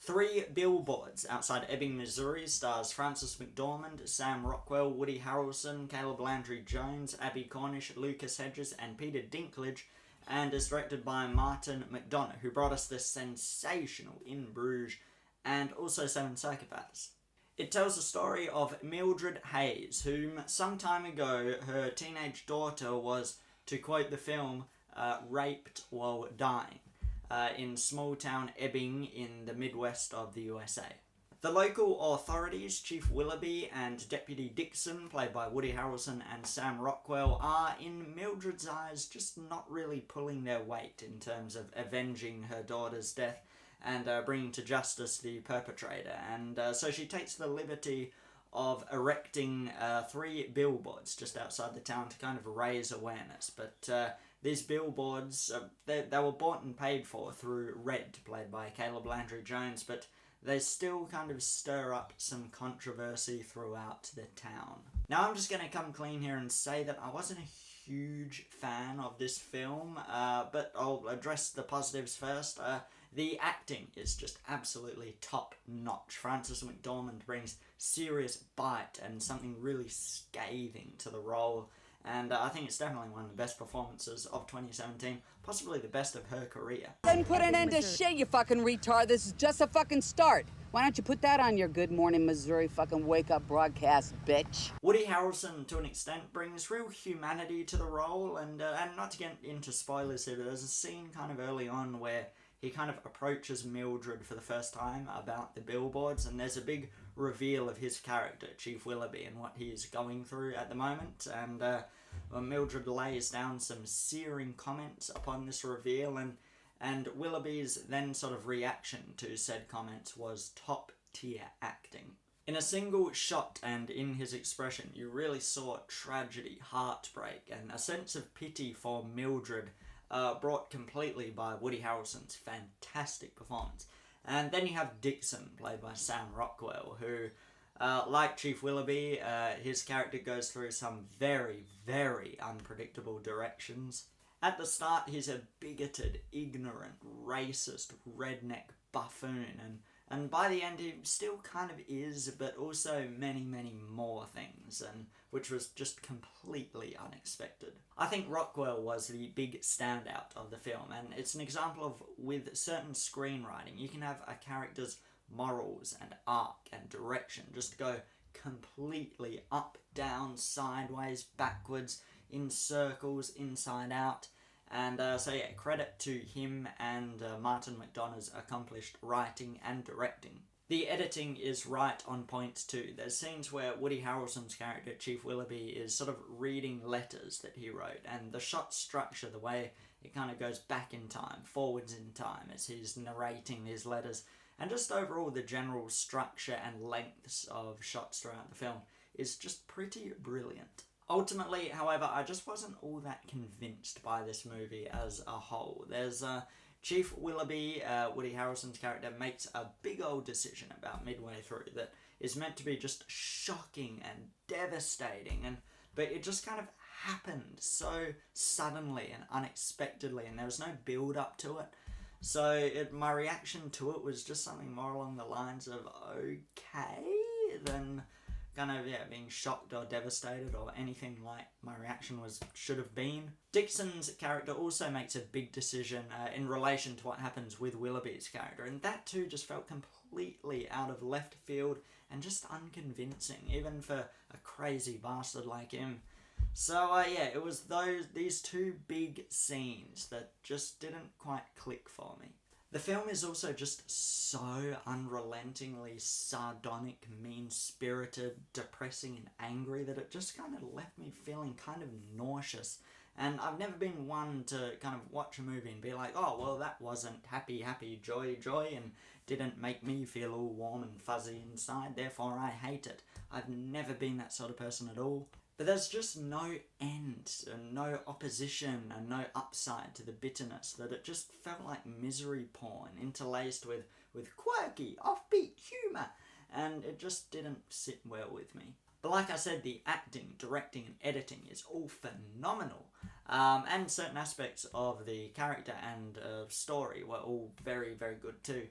Three Billboards outside Ebbing, Missouri stars Frances McDormand, Sam Rockwell, Woody Harrelson, Caleb Landry Jones, Abby Cornish, Lucas Hedges, and Peter Dinklage, and is directed by Martin McDonagh, who brought us the sensational In Bruges and also Seven Psychopaths. It tells the story of Mildred Hayes, whom some time ago her teenage daughter was, to quote the film, raped while dying in small town Ebbing in the Midwest of the USA. The local authorities, Chief Willoughby and Deputy Dixon, played by Woody Harrelson and Sam Rockwell, are, in Mildred's eyes, just not really pulling their weight in terms of avenging her daughter's death and bringing to justice the perpetrator. And so she takes the liberty of erecting 3 billboards just outside the town to kind of raise awareness. But these billboards, they were bought and paid for through Red, played by Caleb Landry Jones, but they still kind of stir up some controversy throughout the town. Now I'm just going to come clean here and say that I wasn't a huge fan of this film, but I'll address the positives first. The acting is just absolutely top-notch. Frances McDormand brings serious bite and something really scathing to the role, and I think it's definitely one of the best performances of 2017, possibly the best of her career. Then put an end to shit, you fucking retard. This is just a fucking start. Why don't you put that on your Good Morning Missouri fucking wake-up broadcast, bitch? Woody Harrelson, to an extent, brings real humanity to the role, and not to get into spoilers here, but there's a scene kind of early on where he kind of approaches Mildred for the first time about the billboards, and there's a big reveal of his character, Chief Willoughby, and what he is going through at the moment. And Mildred lays down some searing comments upon this reveal, and Willoughby's then sort of reaction to said comments was top-tier acting. In a single shot and in his expression, you really saw tragedy, heartbreak, and a sense of pity for Mildred, brought completely by Woody Harrelson's fantastic performance. And then you have Dixon, played by Sam Rockwell, who, like Chief Willoughby, his character goes through some very, very unpredictable directions. At the start, he's a bigoted, ignorant, racist, redneck buffoon, and by the end he still kind of is, but also many, many more things, and which was just completely unexpected. I think Rockwell was the big standout of the film, and it's an example of, with certain screenwriting, you can have a character's morals and arc and direction just go completely up, down, sideways, backwards, in circles, inside out. And so yeah, credit to him and Martin McDonagh's accomplished writing and directing. The editing is right on point too. There's scenes where Woody Harrelson's character, Chief Willoughby, is sort of reading letters that he wrote, and the shot structure, the way it kind of goes back in time, forwards in time as he's narrating these letters, and just overall the general structure and lengths of shots throughout the film is just pretty brilliant. Ultimately, however, I just wasn't all that convinced by this movie as a whole. There's Chief Willoughby, Woody Harrelson's character, makes a big old decision about midway through that is meant to be just shocking and devastating, but it just kind of happened so suddenly and unexpectedly, and there was no build up to it. So my reaction to it was just something more along the lines of okay, than kind of, being shocked or devastated or anything like my reaction should have been. Dixon's character also makes a big decision in relation to what happens with Willoughby's character, and that too just felt completely out of left field and just unconvincing, even for a crazy bastard like him. So it was these two big scenes that just didn't quite click for me. The film is also just so unrelentingly sardonic, mean-spirited, depressing and angry that it just kind of left me feeling kind of nauseous. And I've never been one to kind of watch a movie and be like, oh, well, that wasn't happy, happy, joy, joy, and didn't make me feel all warm and fuzzy inside, therefore I hate it. I've never been that sort of person at all. But there's just no end and no opposition and no upside to the bitterness, that it just felt like misery porn interlaced with quirky, offbeat humour, and it just didn't sit well with me. But like I said, the acting, directing and editing is all phenomenal, and certain aspects of the character and story were all very, very good too.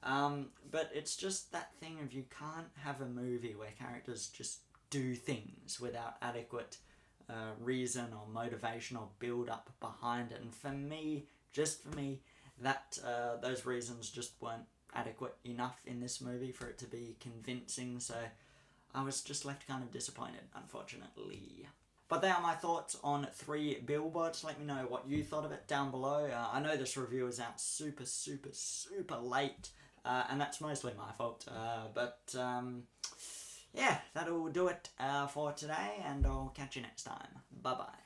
But it's just that thing of you can't have a movie where characters just do things without adequate reason or motivation or build up behind it. And for me, that those reasons just weren't adequate enough in this movie for it to be convincing. So I was just left kind of disappointed, unfortunately. But they are my thoughts on 3 Billboards. Let me know what you thought of it down below. I know this review is out super late, and that's mostly my fault. Yeah, that'll do it for today, and I'll catch you next time. Bye-bye.